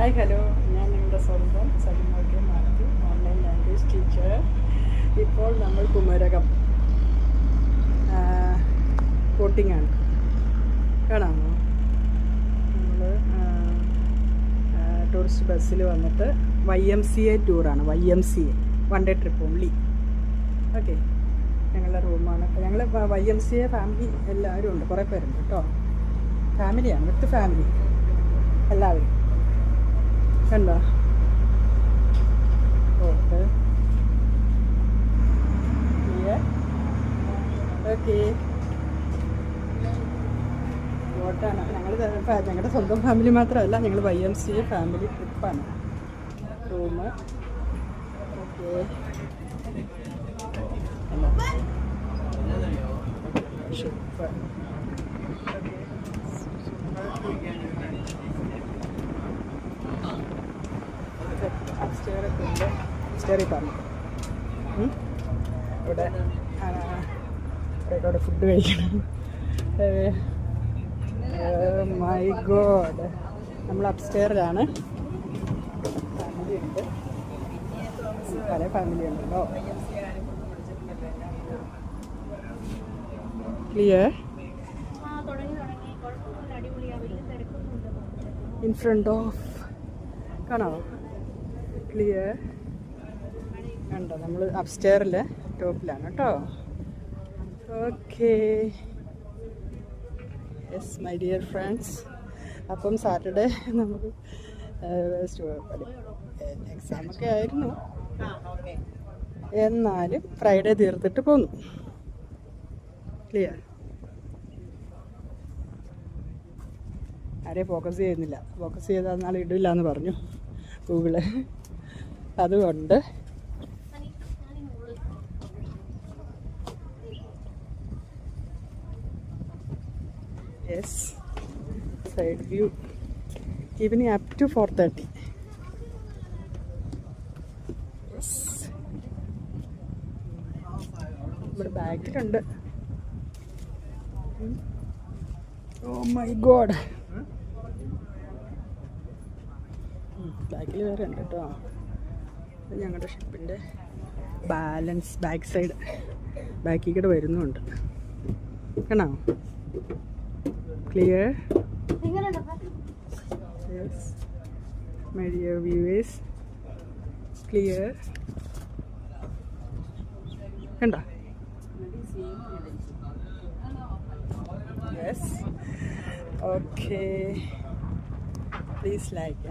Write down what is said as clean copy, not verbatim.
Hi hello, ഞാൻ നിങ്ങളുടെ സ്വന്തം സലിമോക്കെ മാത്യു, ഓൺലൈൻ ലാംഗ്വേജ് ടീച്ചർ. ഇപ്പോൾ നമ്മൾ കുമരകം ബോട്ടിങ്ങാണ്. കാണാമോ? നമ്മൾ ടൂറിസ്റ്റ് ബസ്സിൽ വന്നിട്ട് YMCA ടൂറാണ്. YMCA one day trip only. Okay, ഞങ്ങളുടെ റൂമാണ്. ഞങ്ങൾ YMCA ഫാമിലി എല്ലാവരും ഉണ്ട്, കുറേ പേരുണ്ട് കേട്ടോ. ഫാമിലിയാണ്, വിത്ത് ഫാമിലി എല്ലാവരും. കണ്ടോ? ഓക്കെ ഓക്കെ, ബോട്ടാണ്. ഞങ്ങളുടെ സ്വന്തം ഫാമിലി മാത്രമല്ല, ഞങ്ങൾ YMCA ഫാമിലി ട്രിപ്പാണ്. Room okay. ഷിപ്പ് അപ്സ്റ്റെയറൊക്കെ ഉണ്ട്. അപ്സ്റ്റെയറിൽ പറഞ്ഞു ഇവിടെ ഫുഡ് കഴിക്കണം. മൈ ഗോഡ്, നമ്മൾ അപ്സ്റ്റെയറിലാണ്. ഫാമിലി ഉണ്ട്, പല ഫാമിലി ഉണ്ടല്ലോ. ക്ലിയർ ഇൻ ഫ്രണ്ട് ഓഫ്, കാണാമോ? ക്ലിയർ കണ്ടോ? നമ്മൾ അപ്സ്റ്റെയറിൽ ടോപ്പിലാണ് കേട്ടോ. Okay, yes my dear friends. അപ്പം സാറ്റർഡേ നമുക്ക് എക്സാമൊക്കെ ആയിരുന്നു, എന്നാലും ഫ്രൈഡേ തീർത്തിട്ട് പോന്നു. ക്ലിയർ? ആരെയും ഫോക്കസ് ചെയ്യുന്നില്ല. ഫോക്കസ് ചെയ്താൽ നാളെ ഇടില്ല എന്ന് പറഞ്ഞു ഗൂഗിള്. അതുകൊണ്ട് yes, side view evening up to 4:30. Yes, ഇവിടെ ബാക്കിലുണ്ട്. ഓ മൈ ഗോഡ്, ബാക്കിൽ വേറെ ഉണ്ട് കേട്ടോ. ഞങ്ങളുടെ ഷിപ്പിൻ്റെ ബാലൻസ് ബാക്ക് സൈഡ് ബാക്കിൽ കൂടെ വരുന്നുണ്ട്. കാണാം? Clear? Yes my dear viewers, clear? കണ്ടോ? യെസ്. Okay, please like.